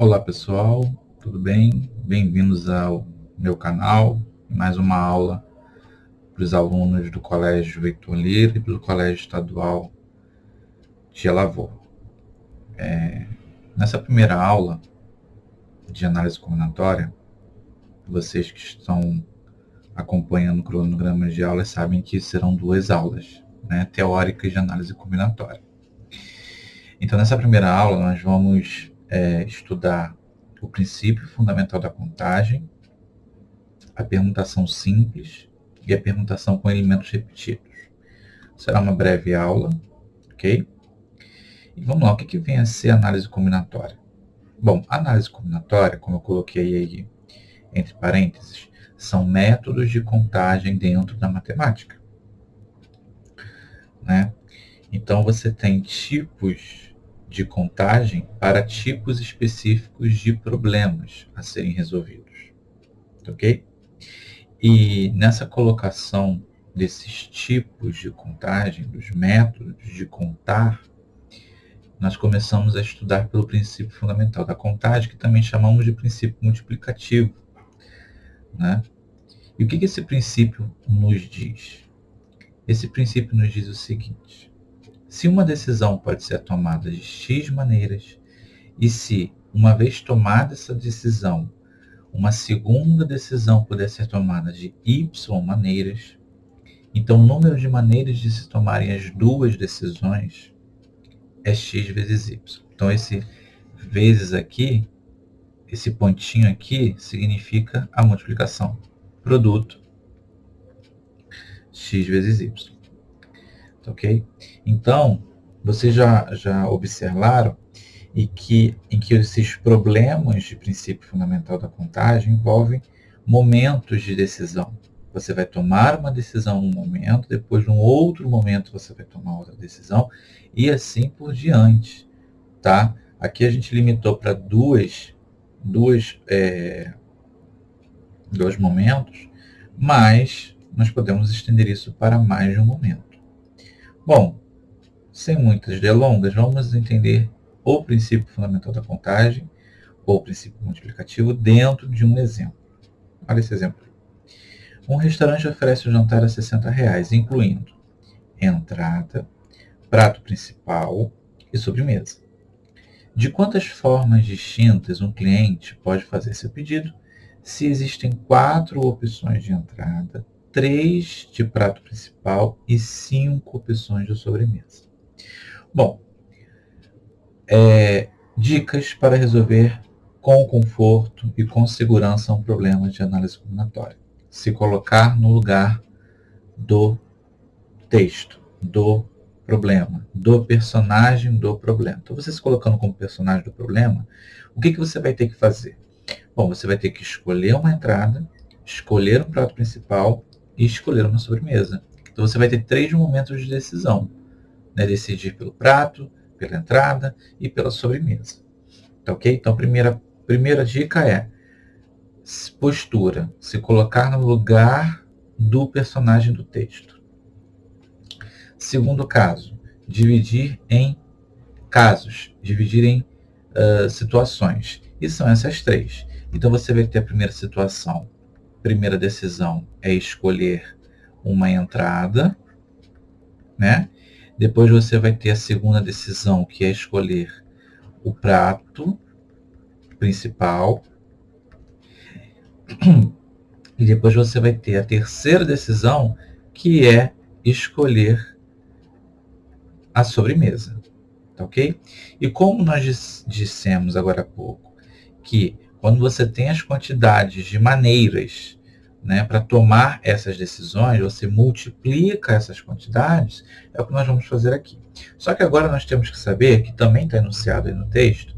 Olá pessoal, tudo bem? Bem-vindos ao meu canal, mais uma aula para os alunos do Colégio Heitor Lira e do Colégio Estadual de Alavô. Nessa primeira aula de análise combinatória, vocês que estão acompanhando o cronograma de aulas sabem que serão duas aulas, teóricas de análise combinatória. Então, nessa primeira aula, nós vamos estudar o princípio fundamental da contagem, a permutação simples e a permutação com elementos repetidos. Será uma breve aula, ok? E vamos lá, o que vem a ser análise combinatória? Bom, análise combinatória, como eu coloquei aí entre parênteses, são métodos de contagem dentro da matemática, né? Então, você tem tipos de contagem para tipos específicos de problemas a serem resolvidos, ok? E nessa colocação desses tipos de contagem, dos métodos de contar, nós começamos a estudar pelo princípio fundamental da contagem, que também chamamos de princípio multiplicativo, né? E o que esse princípio nos diz? Esse princípio nos diz o seguinte: se uma decisão pode ser tomada de X maneiras, e se, uma vez tomada essa decisão, uma segunda decisão puder ser tomada de Y maneiras, então o número de maneiras de se tomarem as duas decisões é X vezes Y. Então esse vezes aqui, esse pontinho aqui, significa a multiplicação. Produto X vezes Y. Ok? Então, vocês já observaram em que esses problemas de princípio fundamental da contagem envolvem momentos de decisão. Você vai tomar uma decisão num momento, depois num outro momento você vai tomar outra decisão, e assim por diante, tá? Aqui a gente limitou para dois momentos, mas nós podemos estender isso para mais de um momento. Bom, sem muitas delongas, vamos entender o princípio fundamental da contagem, ou o princípio multiplicativo, dentro de um exemplo. Olha esse exemplo. Um restaurante oferece um jantar a R$60, incluindo entrada, prato principal e sobremesa. De quantas formas distintas um cliente pode fazer seu pedido se existem 4 opções de entrada, 3 de prato principal e 5 opções de sobremesa? Bom, dicas para resolver com conforto e com segurança um problema de análise combinatória. Se colocar no lugar do texto, do problema, do personagem do problema. Então, você se colocando como personagem do problema, o que você vai ter que fazer? Bom, você vai ter que escolher uma entrada, escolher um prato principal e escolher uma sobremesa. Então, você vai ter 3 momentos de decisão, né? Decidir pelo prato, pela entrada e pela sobremesa. Tá ok? Então, primeira dica é postura, se colocar no lugar do personagem do texto. Segundo caso, dividir em casos, dividir em situações. E são essas 3. Então, você vai ter a primeira situação. Primeira decisão é escolher uma entrada, né? Depois você vai ter a segunda decisão, que é escolher o prato principal. E depois você vai ter a terceira decisão, que é escolher a sobremesa. Tá ok? E como nós dissemos agora há pouco, que quando você tem as quantidades de maneiras, né, para tomar essas decisões, você multiplica essas quantidades, é o que nós vamos fazer aqui. Só que agora nós temos que saber, que também está enunciado aí no texto,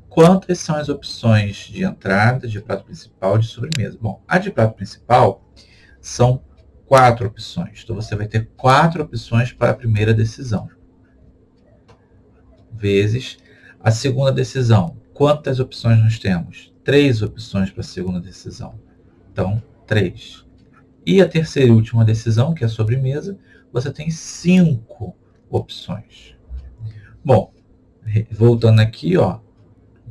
quantas são as opções de entrada, de prato principal e de sobremesa. Bom, a de prato principal são 4 opções. Então, você vai ter 4 opções para a primeira decisão. Vezes a segunda decisão. Quantas opções nós temos? 3 opções para a segunda decisão. Então, 3. E a terceira e última decisão, que é a sobremesa, você tem 5 opções. Bom, voltando aqui, ó,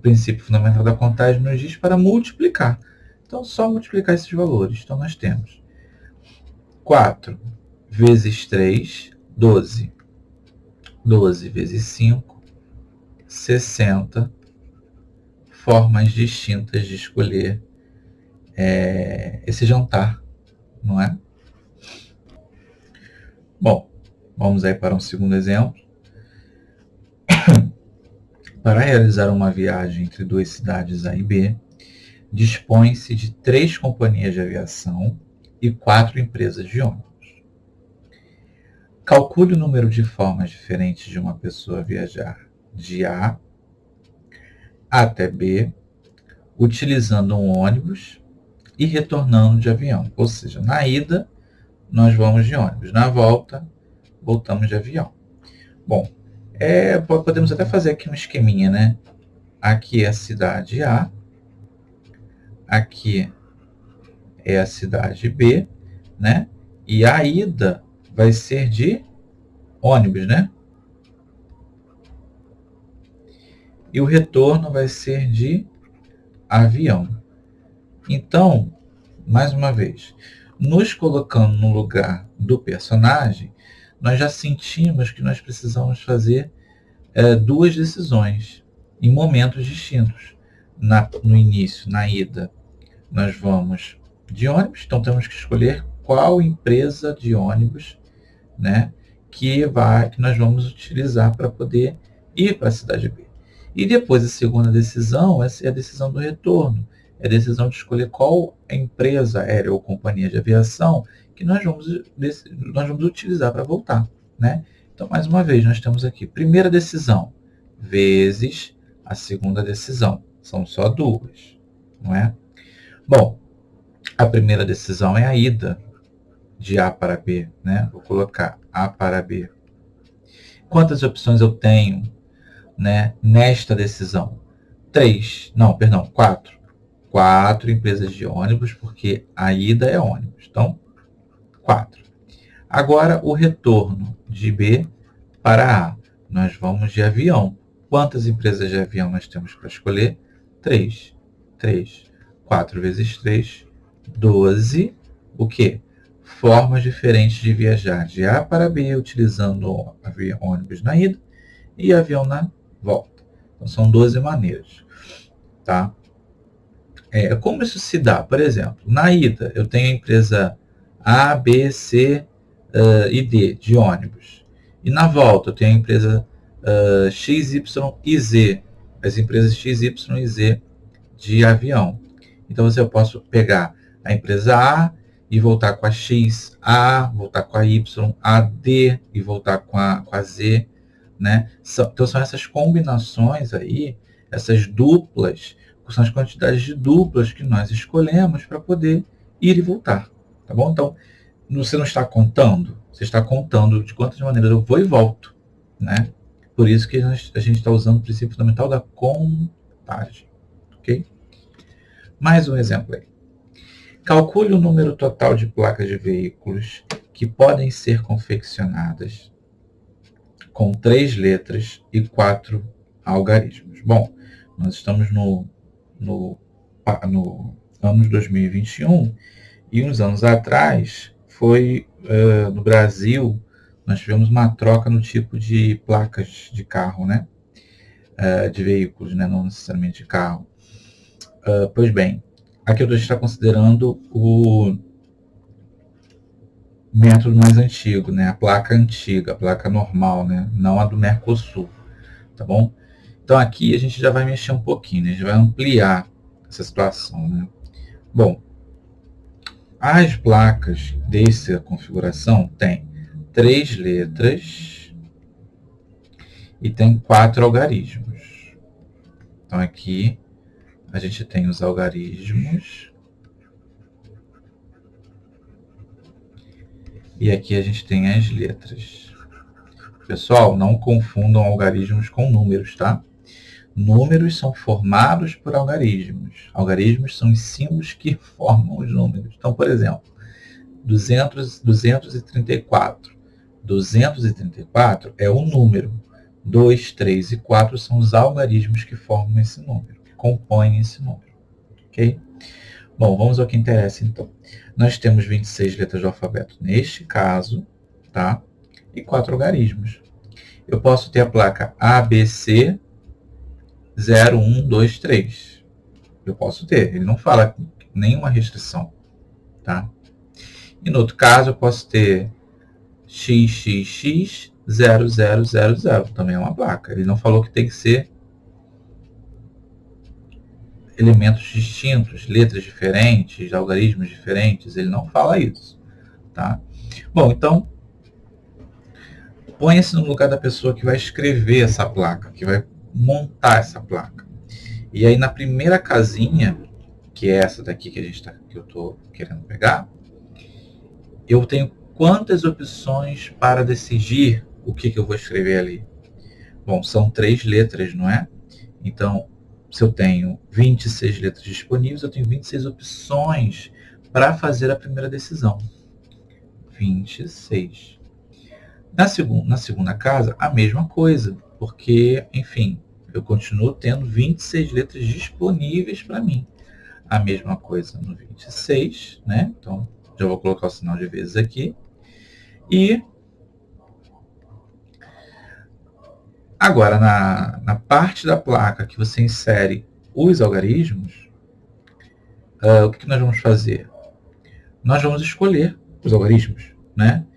princípio fundamental da contagem nos diz para multiplicar. Então, só multiplicar esses valores. Então, nós temos 4 vezes 3, 12. 12 vezes 5, 60 formas distintas de escolher esse jantar, não é? Bom, vamos aí para um segundo exemplo. Para realizar uma viagem entre duas cidades A e B, dispõe-se de 3 companhias de aviação e 4 empresas de ônibus. Calcule o número de formas diferentes de uma pessoa viajar de A até B, utilizando um ônibus e retornando de avião. Ou seja, na ida, nós vamos de ônibus. Na volta, voltamos de avião. Bom, podemos até fazer aqui um esqueminha, né? Aqui é a cidade A, aqui é a cidade B, né? E a ida vai ser de ônibus, né? E o retorno vai ser de avião. Então, mais uma vez, nos colocando no lugar do personagem, nós já sentimos que nós precisamos fazer 2 decisões em momentos distintos. No início, na ida, nós vamos de ônibus, então temos que escolher qual empresa de ônibus, né, que nós vamos utilizar para poder ir para a cidade B. E depois a segunda decisão, essa é a decisão do retorno, é a decisão de escolher qual empresa aérea ou companhia de aviação que nós vamos utilizar para voltar, né? Então, mais uma vez, nós temos aqui primeira decisão vezes a segunda decisão. São só 2, não é? Bom, a primeira decisão é a ida de A para B, né? Vou colocar A para B. Quantas opções eu tenho, né, nesta decisão? 4. 4 empresas de ônibus, porque a ida é ônibus. Então, 4. Agora, o retorno de B para A. Nós vamos de avião. Quantas empresas de avião nós temos para escolher? 3. 3. 4 vezes 3, 12. O quê? Formas diferentes de viajar de A para B, utilizando ônibus na ida e avião na volta. Então, são 12 maneiras. Tá? Como isso se dá? Por exemplo, na ida, eu tenho a empresa A, B, C e D de ônibus. E na volta, eu tenho a empresa X, Y e Z. As empresas X, Y e Z de avião. Então, eu posso pegar a empresa A e voltar com a X, A, voltar com a Y, a D e voltar com a Z, né? Então, são essas combinações aí, essas duplas, são as quantidades de duplas que nós escolhemos para poder ir e voltar, tá bom? Então, você não está contando, você está contando de quantas maneiras eu vou e volto, né? Por isso que a gente está usando o princípio fundamental da contagem, ok? Mais um exemplo aí. Calcule o número total de placas de veículos que podem ser confeccionadas com 3 letras e 4 algarismos. Bom, nós estamos no anos 2021 e uns anos atrás no Brasil nós tivemos uma troca no tipo de placas de carro, né? De veículos, né? Não necessariamente de carro. Pois bem, aqui eu estou considerando o método mais antigo, né? A placa antiga, a placa normal, né? Não a do Mercosul, tá bom? Então aqui a gente já vai mexer um pouquinho, né? A gente vai ampliar essa situação, né? Bom, as placas dessa configuração tem 3 letras e tem 4 algarismos. Então aqui a gente tem os algarismos e aqui a gente tem as letras. Pessoal, não confundam algarismos com números, tá? Números são formados por algarismos. Algarismos são os símbolos que formam os números. Então, por exemplo, 234. 234 é um número. 2, 3 e 4 são os algarismos que formam esse número, que compõem esse número. Ok? Bom, vamos ao que interessa então. Nós temos 26 letras do alfabeto neste caso, tá? E 4 algarismos. Eu posso ter a placa ABC 0, 1, 2, 3. Eu posso ter, ele não fala nenhuma restrição, tá? E no outro caso, eu posso ter XXX 0000, também é uma placa. Ele não falou que tem que ser elementos distintos, letras diferentes, algarismos diferentes, ele não fala isso, tá? Bom, então, ponha-se no lugar da pessoa que vai escrever essa placa, que vai montar essa placa. E aí, na primeira casinha, que é essa daqui que eu estou querendo pegar, eu tenho quantas opções para decidir o que eu vou escrever ali? Bom, são 3 letras, não é? Então, se eu tenho 26 letras disponíveis, eu tenho 26 opções para fazer a primeira decisão. 26. Na segunda casa, a mesma coisa, porque, enfim, eu continuo tendo 26 letras disponíveis para mim. A mesma coisa no 26, né? Então, já vou colocar o sinal de vezes aqui. E agora, na parte da placa que você insere os algarismos, o que nós vamos fazer? Nós vamos escolher os algarismos, né?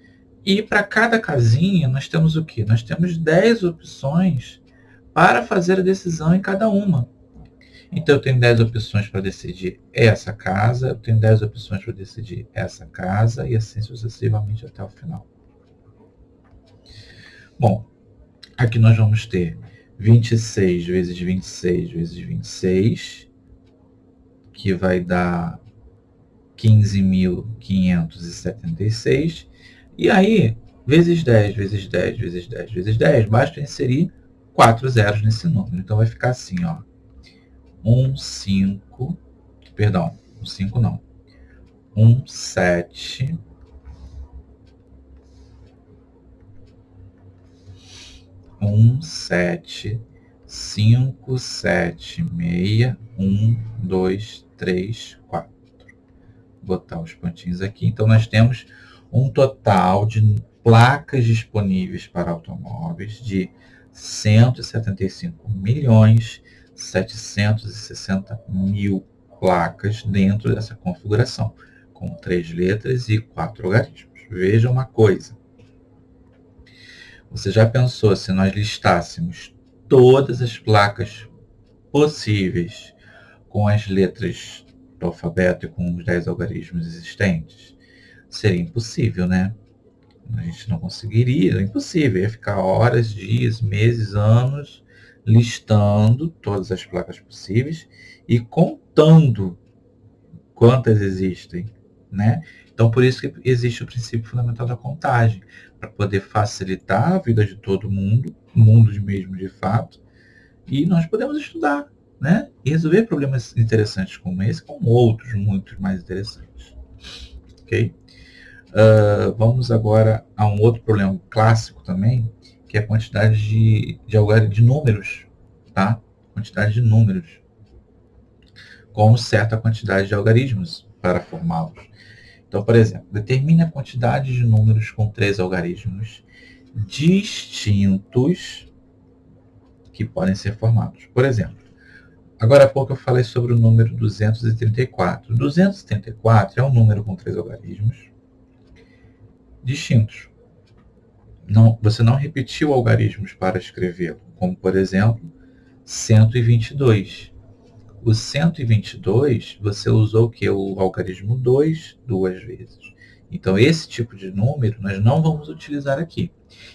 E para cada casinha, nós temos o quê? Nós temos 10 opções para fazer a decisão em cada uma. Então, eu tenho 10 opções para decidir essa casa, eu tenho 10 opções para decidir essa casa, e assim sucessivamente até o final. Bom, aqui nós vamos ter 26 vezes 26 vezes 26, que vai dar 15.576. E aí, vezes 10, vezes 10, vezes 10, vezes 10, basta inserir 4 zeros nesse número. Então, vai ficar assim, ó. 1, 5, perdão, 5 não. 1, 7, 1, 7, 5, 7, 6, 1, 2, 3, 4. Vou botar os pontinhos aqui. Então, nós temos um total de placas disponíveis para automóveis de 175.760.000 placas dentro dessa configuração, com 3 letras e 4 algarismos. Veja uma coisa. Você já pensou se nós listássemos todas as placas possíveis com as letras do alfabeto e com os 10 algarismos existentes? Seria impossível, né? A gente não conseguiria, é impossível. Ia ficar horas, dias, meses, anos listando todas as placas possíveis e contando quantas existem, né? Então, por isso que existe o princípio fundamental da contagem, para poder facilitar a vida de todo mundo, mundo mesmo de fato, e nós podemos estudar, né? E resolver problemas interessantes como esse, como outros muito mais interessantes. Ok? Vamos agora a um outro problema clássico também, que é a quantidade de números, tá? Quantidade de números, com certa quantidade de algarismos para formá-los. Então, por exemplo, determine a quantidade de números com 3 algarismos distintos que podem ser formados. Por exemplo, agora há pouco eu falei sobre o número 234. 234 é um número com 3 algarismos distintos. Você não repetiu algarismos para escrevê-lo, como, por exemplo, 122. O 122, você usou o quê? O algarismo 2 duas vezes. Então, esse tipo de número nós não vamos utilizar aqui.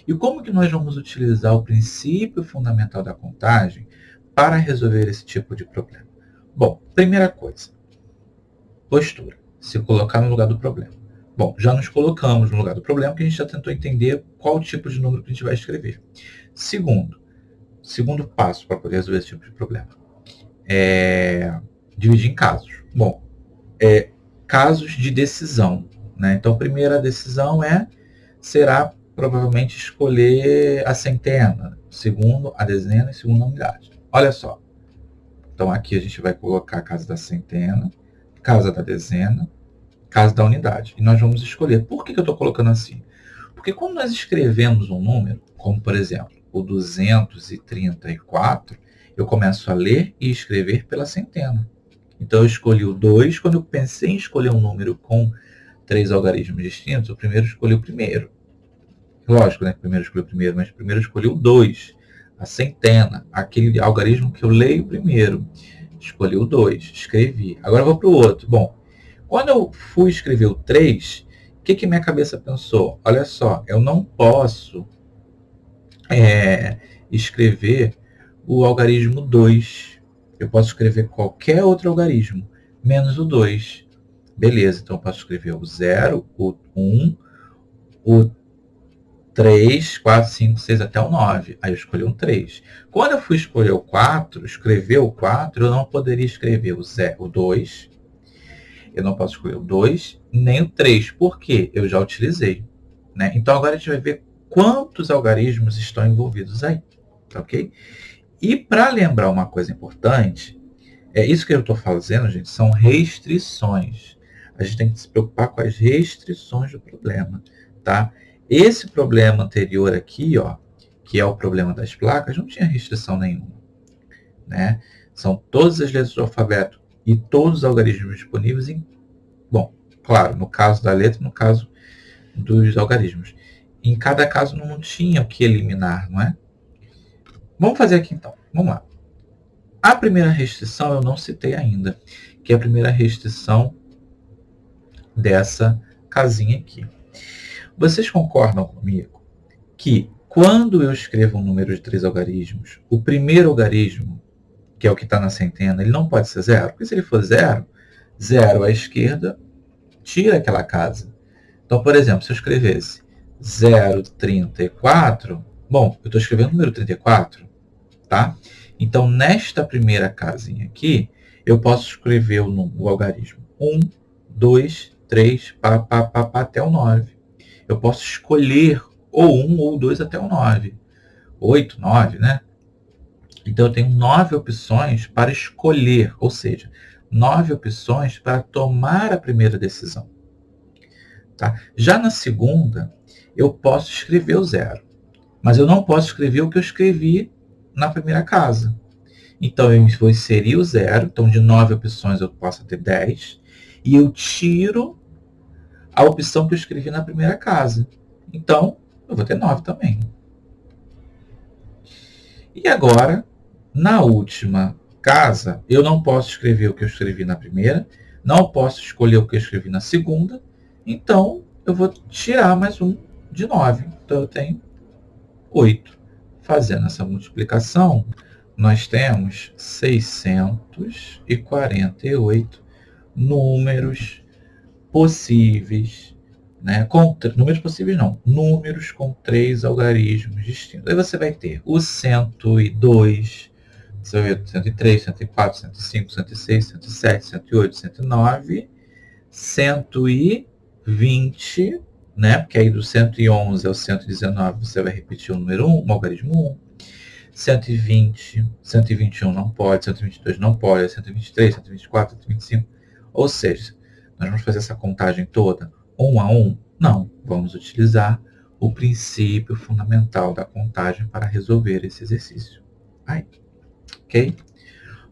E como que nós vamos utilizar o princípio fundamental da contagem para resolver esse tipo de problema? Bom, primeira coisa, postura. Se colocar no lugar do problema. Bom, já nos colocamos no lugar do problema, porque a gente já tentou entender qual tipo de número que a gente vai escrever. Segundo passo para poder resolver esse tipo de problema. Dividir em casos. Bom, casos de decisão, né? Então, a primeira decisão será provavelmente escolher a centena, segundo a dezena e segundo a unidade. Olha só. Então aqui a gente vai colocar a casa da centena, casa da dezena, casa da unidade. E nós vamos escolher. Por que eu estou colocando assim? Porque quando nós escrevemos um número, como por exemplo o 234, eu começo a ler e escrever pela centena. Então eu escolhi o 2. Quando eu pensei em escolher um número com 3 algarismos distintos, eu primeiro escolhi o primeiro. Lógico, né? Primeiro eu escolhi o primeiro, mas primeiro eu escolhi o 2, a centena, aquele algarismo que eu leio primeiro. Escolhi o 2, escrevi. Agora eu vou para o outro. Bom, quando eu fui escrever o 3, o que minha cabeça pensou? Olha só, eu não posso escrever o algarismo 2. Eu posso escrever qualquer outro algarismo, menos o 2. Beleza, então eu posso escrever o 0, o 1, o 3, 4, 5, 6 até o 9. Aí eu escolhi um 3. Quando eu fui escolher o 4, escrever o 4, eu não poderia escrever o 2. Eu não posso escolher o 2, nem o 3. Por quê? Eu já utilizei. Né? Então agora a gente vai ver quantos algarismos estão envolvidos aí. Ok? E para lembrar uma coisa importante, isso que eu estou fazendo, gente, são restrições. A gente tem que se preocupar com as restrições do problema. Tá? Esse problema anterior aqui, ó, que é o problema das placas, não tinha restrição nenhuma. Né? São todas as letras do alfabeto e todos os algarismos disponíveis em... Bom, claro, no caso da letra, no caso dos algarismos. Em cada caso não tinha o que eliminar, não é? Vamos fazer aqui então. Vamos lá. A primeira restrição eu não citei ainda, que é a primeira restrição dessa casinha aqui. Vocês concordam comigo que quando eu escrevo um número de 3 algarismos, o primeiro algarismo, que é o que está na centena, ele não pode ser 0? Porque se ele for 0, 0 à esquerda tira aquela casa. Então, por exemplo, se eu escrevesse 0,34, bom, eu estou escrevendo o número 34, tá? Então, nesta primeira casinha aqui, eu posso escrever o algarismo 1, 2, 3, até o 9. Eu posso escolher ou 1 ou 2 até o 9. 8, 9, né? Então, eu tenho 9 opções para escolher, ou seja, 9 opções para tomar a primeira decisão. Tá? Já na segunda, eu posso escrever o 0, mas eu não posso escrever o que eu escrevi na primeira casa. Então, eu vou inserir o 0, então de 9 opções eu posso ter 10, e eu tiro a opção que eu escrevi na primeira casa. Então, eu vou ter 9 também. E agora, na última casa, eu não posso escrever o que eu escrevi na primeira, não posso escolher o que eu escrevi na segunda, então eu vou tirar mais um de 9. Então eu tenho 8. Fazendo essa multiplicação, nós temos 648 números possíveis, né? Números possíveis não, números com 3 algarismos distintos. Aí você vai ter o 102, você vai ver 103, 104, 105, 106, 107, 108, 109, 120, né? Porque aí do 111 ao 119 você vai repetir o número 1, o algarismo 1. 120, 121 não pode, 122 não pode, 123, 124, 125. Ou seja, nós vamos fazer essa contagem toda 1 a 1? Não, vamos utilizar o princípio fundamental da contagem para resolver esse exercício. Aí, ok?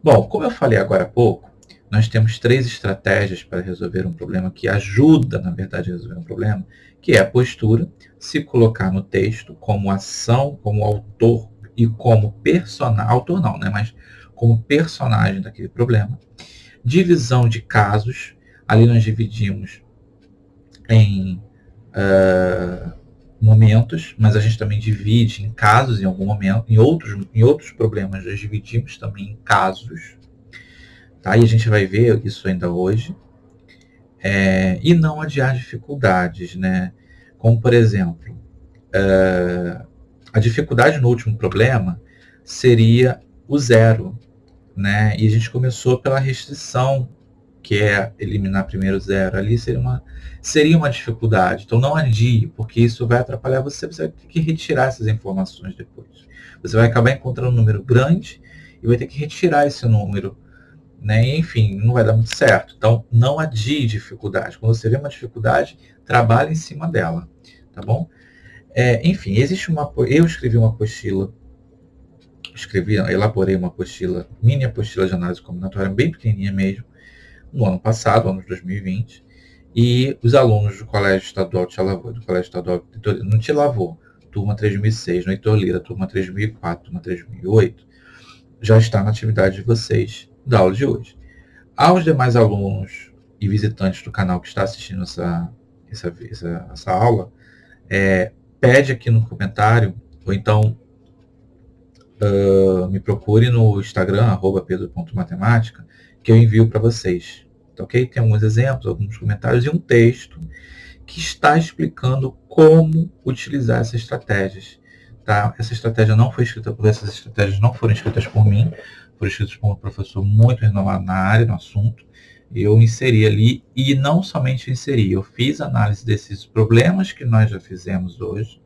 Bom, como eu falei agora há pouco, nós temos 3 estratégias para resolver um problema que ajuda, na verdade, a resolver um problema, que é a postura, se colocar no texto como ação, como autor e como personagem, autor não, né, mas como personagem daquele problema. Divisão de casos, ali nós dividimos em momentos, mas a gente também divide em casos em algum momento, em outros problemas nós dividimos também em casos, tá? E a gente vai ver isso ainda hoje. E não adiar dificuldades, né? Como, por exemplo, a dificuldade no último problema seria o 0, né? E a gente começou pela restrição que é eliminar primeiro zero, ali seria uma dificuldade. Então não adie, porque isso vai atrapalhar você vai ter que retirar essas informações depois. Você vai acabar encontrando um número grande e vai ter que retirar esse número, né? E, enfim, não vai dar muito certo. Então não adie dificuldade. Quando você vê uma dificuldade, trabalhe em cima dela, tá bom? Enfim, eu escrevi uma apostila, elaborei uma apostila, mini apostila de análise combinatória, bem pequenininha mesmo, no ano passado, ano de 2020, e os alunos do Colégio Estadual de Lavou, do Colégio Estadual não te lavou, turma 3006, no Heitor Lira, turma 3004, turma 3008, já está na atividade de vocês da aula de hoje. Aos demais alunos e visitantes do canal que está assistindo essa aula, pede aqui no comentário, ou então me procure no Instagram, @pedro.matemática, que eu envio para vocês. Tá, ok? Tem alguns exemplos, alguns comentários e um texto que está explicando como utilizar essas estratégias. Tá? Essa estratégia não foi escrita por essas estratégias não foram escritas por mim, foram escritas por um professor muito renomado na área, no assunto. Eu inseri ali, e não somente inseri, eu fiz análise desses problemas que nós já fizemos hoje,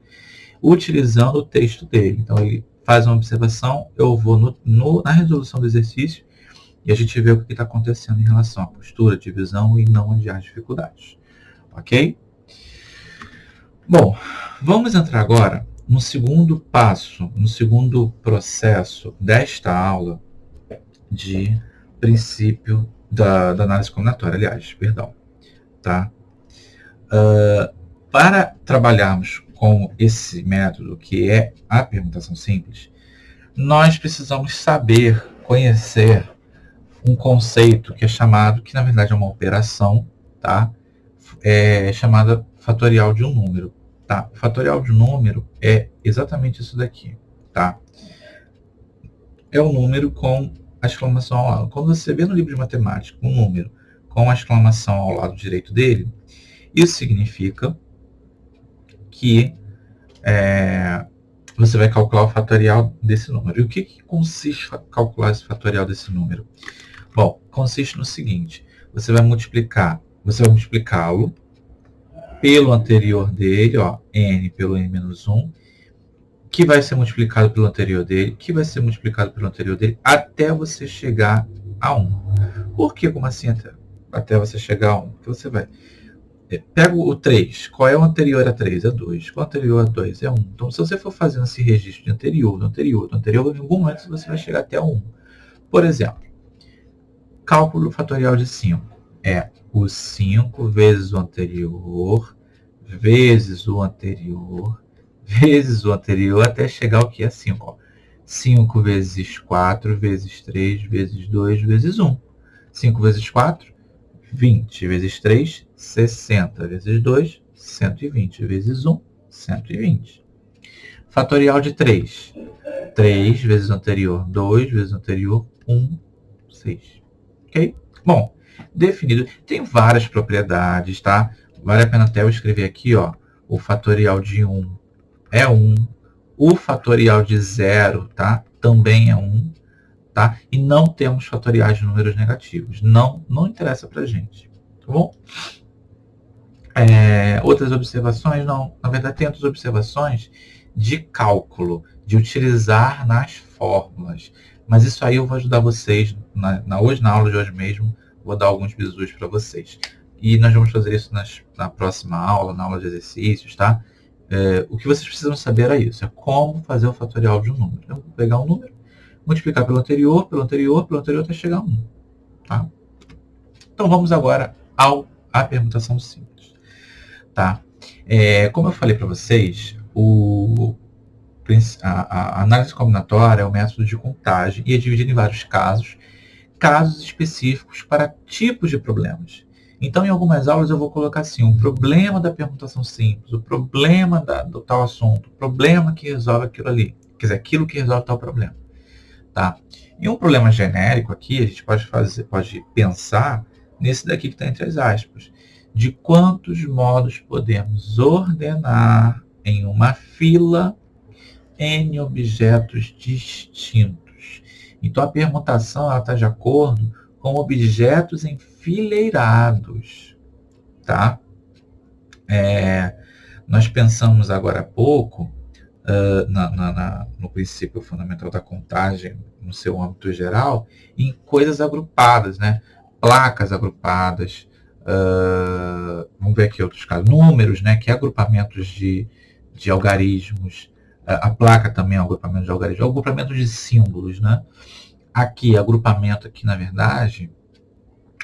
utilizando o texto dele. Então ele faz uma observação, eu vou na resolução do exercício e a gente vê o que está acontecendo em relação à postura, divisão e não adiar dificuldades. Ok? Bom, vamos entrar agora no segundo passo, no segundo processo desta aula de princípio da análise combinatória, tá? Para trabalharmos com esse método, que é a permutação simples, nós precisamos saber, conhecer um conceito que é chamado, que na verdade é uma operação, tá? Chamada fatorial de um número, tá? O fatorial de um número é exatamente isso daqui, tá? É um número com a exclamação ao lado. Quando você vê no livro de matemática um número com a exclamação ao lado direito dele, isso significa que você vai calcular o fatorial desse número. E o que consiste calcular esse fatorial desse número? Bom, consiste no seguinte: você vai multiplicá-lo pelo anterior dele, ó, n pelo n menos 1, que vai ser multiplicado pelo anterior dele, que vai ser multiplicado pelo anterior dele, até você chegar a 1. Por que? Como assim até você chegar a 1? Porque você vai... Pega o 3. Qual é o anterior a 3? É 2. Qual é o anterior a 2? É 1. Então, se você for fazendo esse registro de anterior, em algum momento você vai chegar até 1. Por exemplo, cálculo fatorial de 5. É o 5 vezes o anterior, vezes o anterior, vezes o anterior, até chegar ao que é 5. Ó. 5 vezes 4, vezes 3, vezes 2, vezes 1. 5 vezes 4, 20. Vezes 3, 60. Vezes 2, 120. Vezes 1, 120. Fatorial de 3. 3 vezes o anterior, 2 vezes o anterior, 1, 6. Ok? Bom, definido. Tem várias propriedades, tá? Vale a pena até eu escrever aqui, ó. O fatorial de 1 é 1. O fatorial de 0, tá? Também é 1. Tá? E não temos fatoriais de números negativos. Não interessa pra gente. Tá bom? Outras observações? Não. Na verdade, tem outras observações de cálculo, de utilizar nas fórmulas. Mas isso aí eu vou ajudar vocês hoje, na aula de hoje mesmo. Vou dar alguns bisus para vocês. E nós vamos fazer isso na próxima aula, na aula de exercícios, tá? O que vocês precisam saber é isso. É como fazer o fatorial de um número. Eu vou pegar um número, multiplicar pelo anterior, até chegar a 1. Tá? Então, vamos agora à permutação simples. Tá? Como eu falei para vocês, a análise combinatória é um método de contagem e é dividido em vários casos específicos para tipos de problemas. Então, em algumas aulas eu vou colocar assim, um problema da permutação simples, o problema do tal assunto, o problema que resolve aquilo ali, quer dizer, aquilo que resolve tal problema. Tá? E um problema genérico aqui, a gente pode pensar nesse daqui que está entre as aspas. De quantos modos podemos ordenar em uma fila N objetos distintos? Então, a permutação está de acordo com objetos em enfileirados, tá? Nós pensamos agora há pouco no princípio fundamental da contagem, no seu âmbito geral, em coisas agrupadas, né? Placas agrupadas, vamos ver aqui outros casos, números, né? Que é agrupamentos de algarismos, a placa também é um agrupamento de algarismos, agrupamento de símbolos, né? Aqui, agrupamento aqui, na verdade,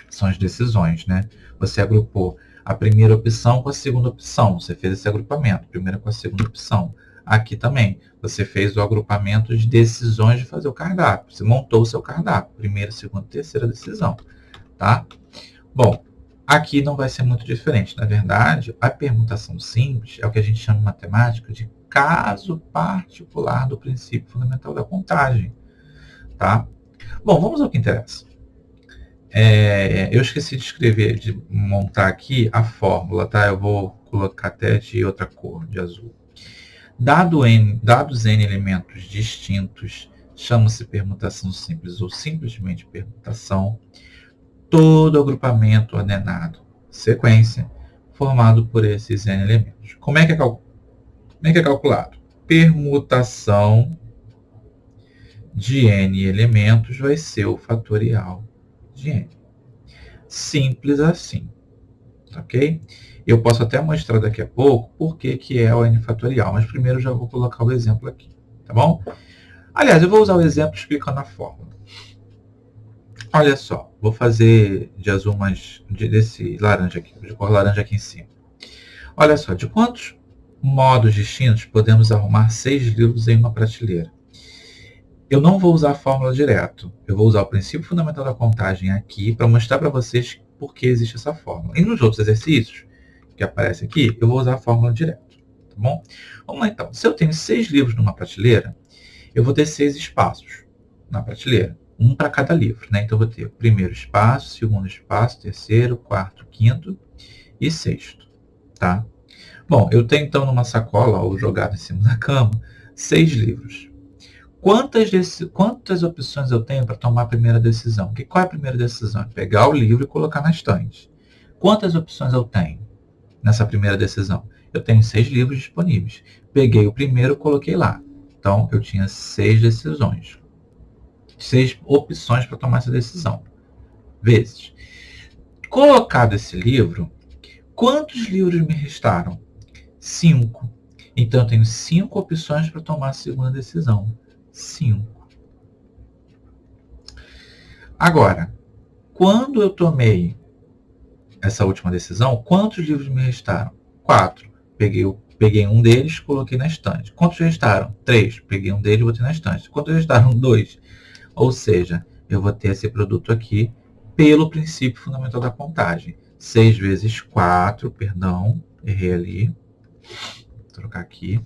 são as decisões, né? Você agrupou a primeira opção com a segunda opção, você fez esse agrupamento, primeira com a segunda opção. Aqui também, você fez o agrupamento de decisões de fazer o cardápio, você montou o seu cardápio, primeira, segunda, terceira decisão, tá? Bom, aqui não vai ser muito diferente, na verdade, a permutação simples é o que a gente chama em matemática de caso particular do princípio fundamental da contagem, tá? Bom, vamos ao que interessa. Eu esqueci de escrever, de montar aqui a fórmula, tá? Eu vou colocar até de outra cor, de azul. Dados N elementos distintos, chama-se permutação simples ou simplesmente permutação, todo agrupamento ordenado, sequência, formado por esses N elementos. Como é que é calculado? Permutação de N elementos vai ser o fatorial de N. Simples assim, ok? Eu posso até mostrar daqui a pouco por que é o N fatorial, mas primeiro eu já vou colocar o exemplo aqui, tá bom? Aliás, eu vou usar o exemplo explicando a fórmula. Olha só, vou fazer de azul, mas desse laranja aqui, de cor laranja aqui em cima. Olha só, de quantos modos distintos podemos arrumar 6 livros em uma prateleira? Eu não vou usar a fórmula direto. Eu vou usar o princípio fundamental da contagem aqui para mostrar para vocês por que existe essa fórmula. E nos outros exercícios que aparecem aqui, eu vou usar a fórmula direto. Tá bom? Vamos lá então. Se eu tenho 6 livros numa prateleira, eu vou ter 6 espaços na prateleira. Um para cada livro, né? Então eu vou ter o primeiro espaço, segundo espaço, terceiro, quarto, quinto e sexto. Tá? Bom, eu tenho então numa sacola, ou jogado em cima da cama, 6 livros. Quantas opções eu tenho para tomar a primeira decisão? Qual é a primeira decisão? Pegar o livro e colocar na estante. Quantas opções eu tenho nessa primeira decisão? Eu tenho 6 livros disponíveis. Peguei o primeiro e coloquei lá. Então, eu tinha 6 decisões. 6 opções para tomar essa decisão. Vezes. Colocado esse livro, quantos livros me restaram? 5. Então, eu tenho 5 opções para tomar a segunda decisão. 5. Agora, quando eu tomei essa última decisão, quantos livros me restaram? 4. Peguei um deles, coloquei na estante. Quantos restaram? 3. Peguei um deles e botei na estante. Quantos restaram? 2. Ou seja, eu vou ter esse produto aqui pelo princípio fundamental da contagem. 6 vezes 4, perdão, errei ali. Vou trocar aqui.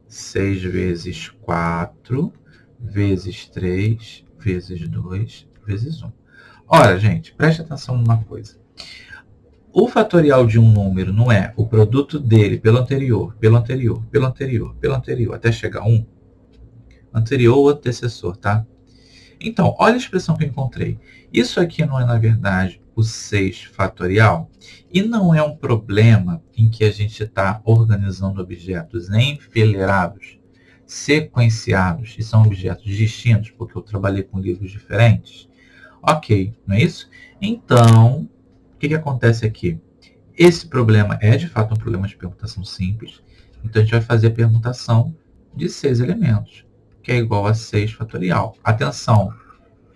6 vezes 4, vezes 3, vezes 2, vezes 1. Ora, gente, preste atenção numa coisa. O fatorial de um número não é o produto dele pelo anterior, pelo anterior, pelo anterior, pelo anterior, até chegar a 1? Anterior ou antecessor, tá? Então, olha a expressão que eu encontrei. Isso aqui não é, na verdade, o 6 fatorial? E não é um problema em que a gente está organizando objetos enfileirados, sequenciados, e são objetos distintos, porque eu trabalhei com livros diferentes? Ok, não é isso? Então, o que acontece aqui? Esse problema é, de fato, um problema de permutação simples. Então, a gente vai fazer a permutação de 6 elementos, que é igual a 6 fatorial. Atenção,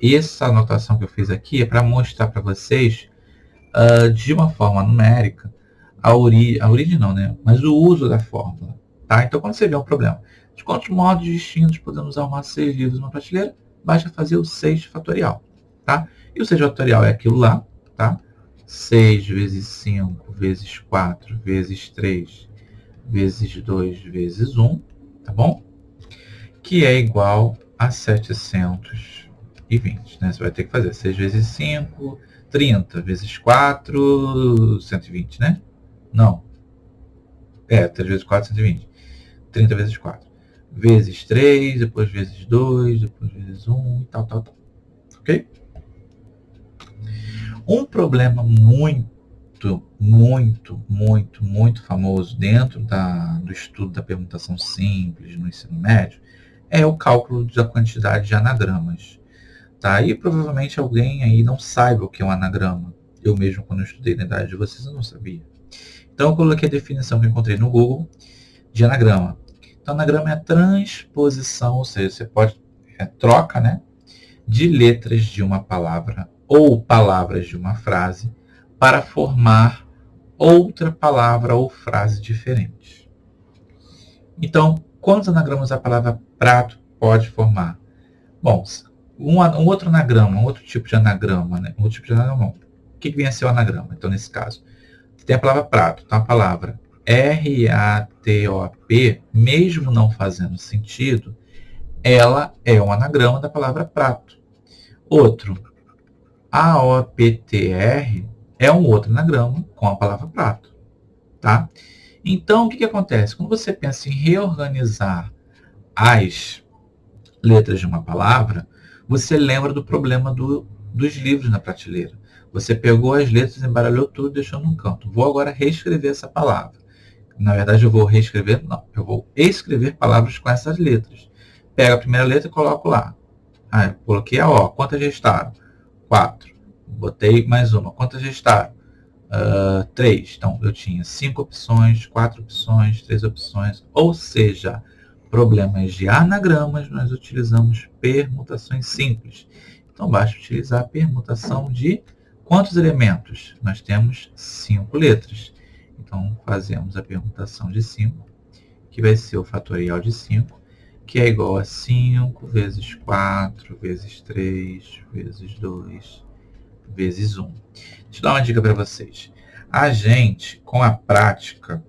essa anotação que eu fiz aqui é para mostrar para vocês, de uma forma numérica, a origem não, né? Mas o uso da fórmula. Tá? Então, quando você vê um problema, de quantos modos distintos podemos arrumar 6 livros numa prateleira, basta fazer o 6 fatorial. Tá? E o 6 fatorial é aquilo lá, tá? 6 vezes 5 vezes 4 vezes 3 vezes 2 vezes 1, tá bom? Que é igual a 720. Né? Você vai ter que fazer 6 vezes 5, 30 vezes 4, 120, né? Não. 3 vezes 4, 120. 30 vezes 4. Vezes 3, depois vezes 2, depois vezes 1, e tal, tal, tal. Ok? Um problema muito famoso dentro do estudo da permutação simples no ensino médio é o cálculo da quantidade de anagramas. Tá? E provavelmente alguém aí não saiba o que é um anagrama. Eu mesmo, quando eu estudei na idade de vocês, eu não sabia. Então, eu coloquei a definição que eu encontrei no Google de anagrama. Então, anagrama é a transposição, ou seja, você pode troca, né, de letras de uma palavra ou palavras de uma frase para formar outra palavra ou frase diferente. Então, quantos anagramas a palavra prato pode formar? Bom, um outro anagrama, um outro tipo de anagrama, né? O que vem a ser o anagrama? Então, nesse caso, tem a palavra prato, então a palavra R-A-T-O-P, mesmo não fazendo sentido, ela é um anagrama da palavra prato. Outro, A-O-P-T-R, é um outro anagrama com a palavra prato. Tá? Então, o que acontece? Quando você pensa em reorganizar as letras de uma palavra, você lembra do problema dos livros na prateleira. Você pegou as letras, embaralhou tudo e deixou num canto. Vou agora reescrever essa palavra. Na verdade, eu vou escrever palavras com essas letras. Pego a primeira letra e coloco lá. Eu coloquei a O. Quantas restaram? 4. Botei mais uma. Quantas restaram? 3. Então, eu tinha 5 opções, 4 opções, 3 opções. Ou seja, problemas de anagramas, nós utilizamos permutações simples. Então, basta utilizar a permutação de quantos elementos? Nós temos 5 letras. Então, fazemos a permutação de 5, que vai ser o fatorial de 5, que é igual a 5 vezes 4, vezes 3, vezes 2, vezes 1. Deixa eu dar uma dica para vocês. A gente, com a prática,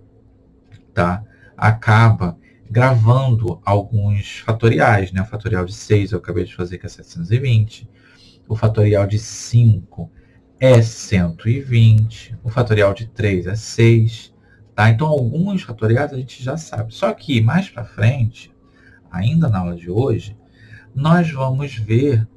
tá, acaba gravando alguns fatoriais, né? O fatorial de 6 eu acabei de fazer, que é 720. O fatorial de 5 é 120. O fatorial de 3 é 6. Tá? Então, alguns fatoriais a gente já sabe. Só que, mais para frente, ainda na aula de hoje, nós vamos ver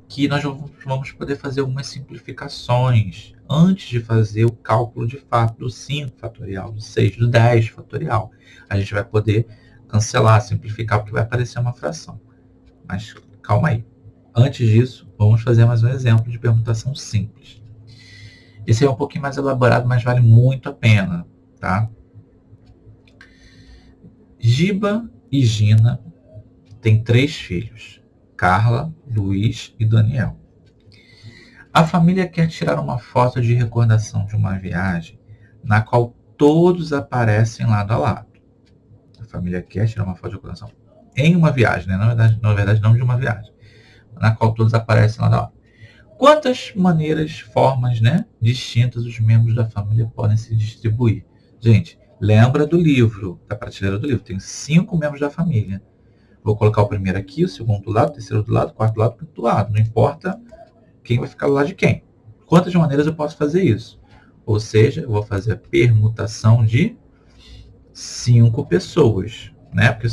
que nós vamos poder fazer algumas simplificações antes de fazer o cálculo de fato do 5 fatorial, do 6, do 10 fatorial. A gente vai poder cancelar, simplificar, porque vai aparecer uma fração. Mas calma aí. Antes disso, vamos fazer mais um exemplo de permutação simples. Esse é um pouquinho mais elaborado, mas vale muito a pena. Tá? Giba e Gina têm 3 filhos. Carla, Luiz e Daniel. A família quer tirar uma foto de recordação de uma viagem na qual todos aparecem lado a lado. A família quer tirar uma foto de recordação em uma viagem, né? Na verdade, não de uma viagem, na qual todos aparecem lado a lado. Quantas maneiras, formas, né, distintas os membros da família podem se distribuir? Gente, lembra do livro, da prateleira do livro. Tem 5 membros da família. Vou colocar o primeiro aqui, o segundo do lado, o terceiro do lado, o quarto do lado, o quinto do lado. Não importa quem vai ficar do lado de quem. Quantas maneiras eu posso fazer isso? Ou seja, eu vou fazer a permutação de 5 pessoas. Né? Porque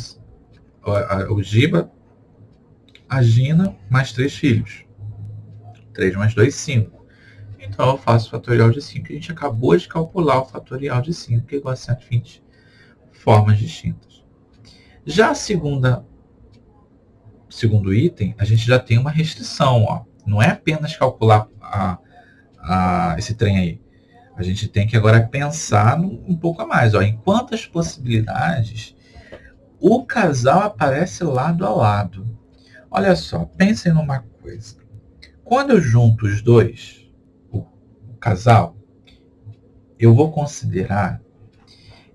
o Giba, a Gina, mais 3 filhos. 3 mais 2, 5. Então, eu faço o fatorial de 5. A gente acabou de calcular o fatorial de 5, que é igual a 120 formas distintas. Já a segundo item, a gente já tem uma restrição. Ó. Não é apenas calcular esse trem aí. A gente tem que agora pensar um pouco a mais. Ó. Em quantas possibilidades o casal aparece lado a lado? Olha só, pensem numa coisa. Quando eu junto os dois, o casal, eu vou considerar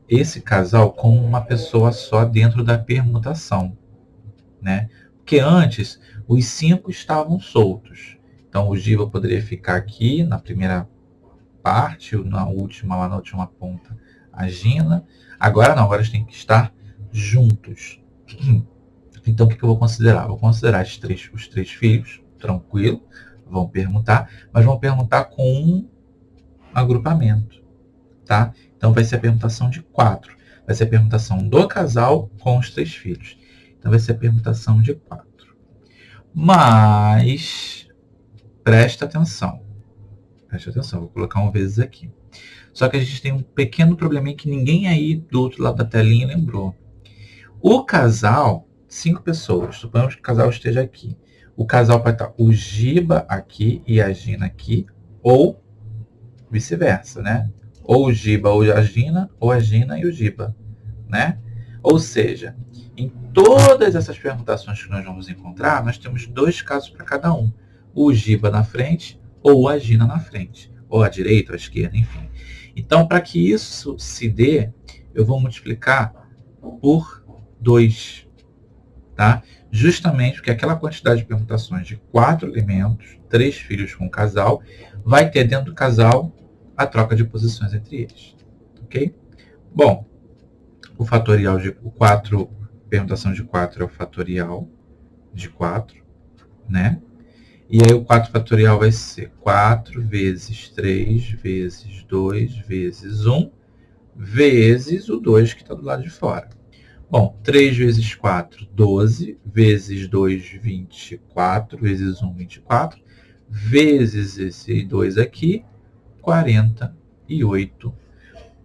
esse casal como uma pessoa só dentro da permutação. Né? Porque antes, os 5 estavam soltos. Então, o Giba poderia ficar aqui na primeira parte, lá na última ponta, a Gina. Agora não, agora eles têm que estar juntos. Então, o que eu vou considerar? Vou considerar os 3 filhos, tranquilo, vão permutar, mas vão permutar com um agrupamento. Tá? Então, vai ser a permutação de 4. Vai ser a permutação do casal com os 3 filhos. Então, vai ser a permutação de 4. Mas, presta atenção. Preste atenção, vou colocar um vezes aqui. Só que a gente tem um pequeno probleminha que ninguém aí do outro lado da telinha lembrou. O casal, 5 pessoas, suponhamos que o casal esteja aqui. O casal vai estar o Giba aqui e a Gina aqui, ou vice-versa, né? Ou o Giba ou a Gina e o Giba, né? Ou seja, em todas essas permutações que nós vamos encontrar, nós temos 2 casos para cada um. O Giba na frente ou a Gina na frente, ou à direita ou à esquerda, enfim. Então, para que isso se dê, eu vou multiplicar por 2, tá? Justamente porque aquela quantidade de permutações de 4 elementos, 3 filhos com casal, vai ter dentro do casal a troca de posições entre eles, ok? Bom, o fatorial de 4, permutação de 4 é o fatorial de 4, né? E aí o 4 fatorial vai ser 4 vezes 3 vezes 2 vezes 1 vezes o 2 que está do lado de fora. Bom, 3 vezes 4, 12, vezes 2, 24, vezes 1, 24, vezes esse 2 aqui, 48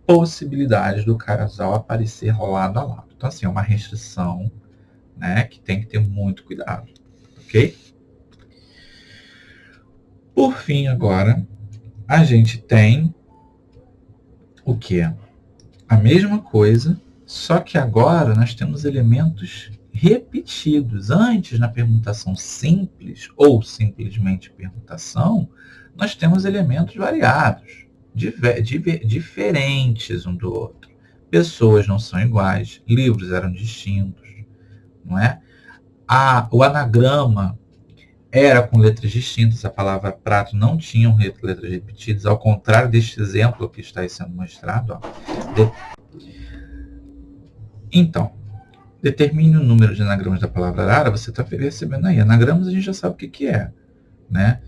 possibilidades do casal aparecer lado a lado. Então, assim, é uma restrição, né, que tem que ter muito cuidado, ok? Por fim, agora, a gente tem o quê? A mesma coisa, só que agora nós temos elementos repetidos. Antes, na permutação simples ou simplesmente permutação, nós temos elementos variados, diferentes um do outro. Pessoas não são iguais, livros eram distintos, não é? O anagrama era com letras distintas, a palavra prato não tinha letras repetidas, ao contrário deste exemplo que está aí sendo mostrado. Ó. Então, determine o número de anagramas da palavra arara, você está percebendo aí. Anagramas a gente já sabe o que é, né?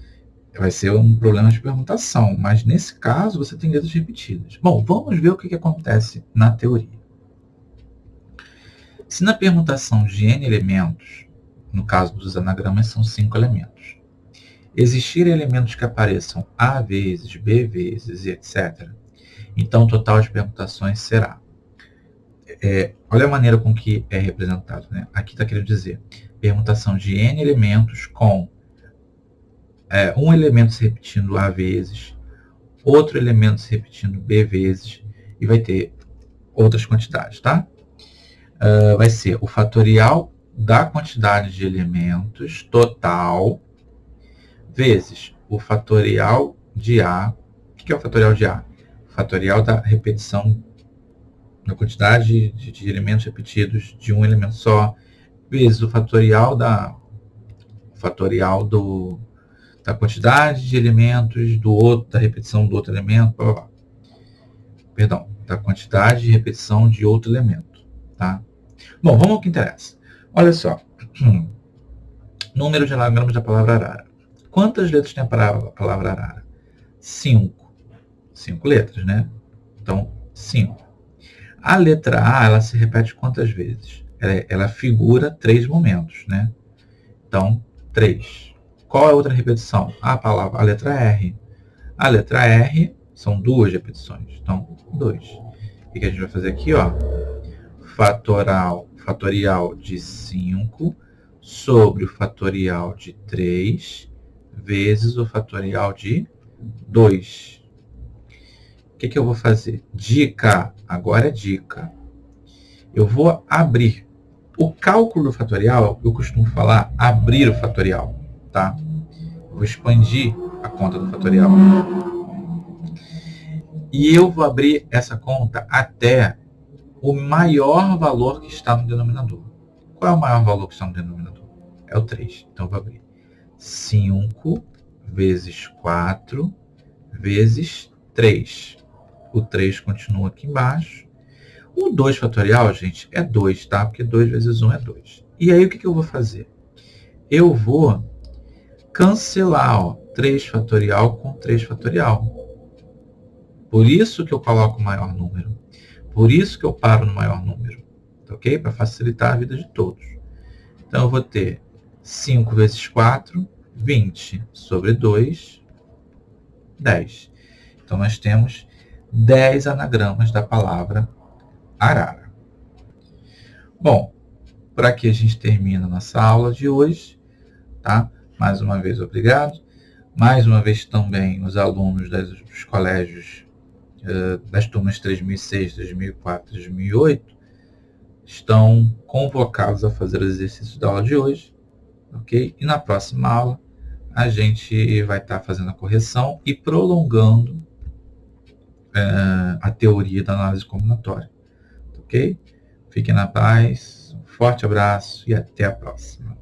Vai ser um problema de permutação, mas nesse caso você tem letras repetidas. Bom, vamos ver o que acontece na teoria. Se na permutação de n elementos, no caso dos anagramas são 5 elementos, existirem elementos que apareçam A vezes, B vezes e etc., então o total de permutações será... olha a maneira com que é representado, né? Aqui está querendo dizer permutação de n elementos com um elemento se repetindo A vezes, outro elemento se repetindo B vezes, e vai ter outras quantidades, tá? Vai ser o fatorial da quantidade de elementos total vezes o fatorial de A. O que é o fatorial de A? O fatorial da repetição da quantidade de elementos repetidos de um elemento só, vezes o fatorial da quantidade de elementos da repetição do outro elemento, blá, blá, blá. Perdão, da quantidade de repetição de outro elemento, tá? Bom, vamos ao que interessa. Olha só, número de anagramas da palavra arara. Quantas letras tem a palavra arara? 5. 5 letras, né? Então, 5. A letra A, ela se repete quantas vezes? Ela figura 3 momentos, né? Então, 3. Qual é a outra repetição? A letra R. A letra R são 2 repetições. Então, 2. O que a gente vai fazer aqui? Ó? Fatorial de 5 sobre o fatorial de 3 vezes o fatorial de 2. O que eu vou fazer? Dica. Agora é dica. Eu vou abrir. O cálculo do fatorial, eu costumo falar abrir o fatorial, tá? Vou expandir a conta do fatorial. E eu vou abrir essa conta até o maior valor que está no denominador. Qual é o maior valor que está no denominador? É o 3. Então, eu vou abrir 5 vezes 4 vezes 3. O 3 continua aqui embaixo. O 2 fatorial, gente, é 2, tá? Porque 2 vezes 1 é 2. E aí, o que eu vou fazer? Eu vou cancelar, ó, 3 fatorial com 3 fatorial. Por isso que eu coloco o maior número. Por isso que eu paro no maior número. Ok? Para facilitar a vida de todos. Então, eu vou ter 5 vezes 4, 20 sobre 2. 10. Então, nós temos 10 anagramas da palavra arara. Bom, por aqui a gente termina a nossa aula de hoje, tá? Mais uma vez, obrigado. Mais uma vez também, os alunos dos colégios das turmas 3006, 2004, 2008 estão convocados a fazer os exercícios da aula de hoje, ok? E na próxima aula a gente vai estar fazendo a correção e prolongando a teoria da análise combinatória, ok? Fiquem na paz, um forte abraço e até a próxima.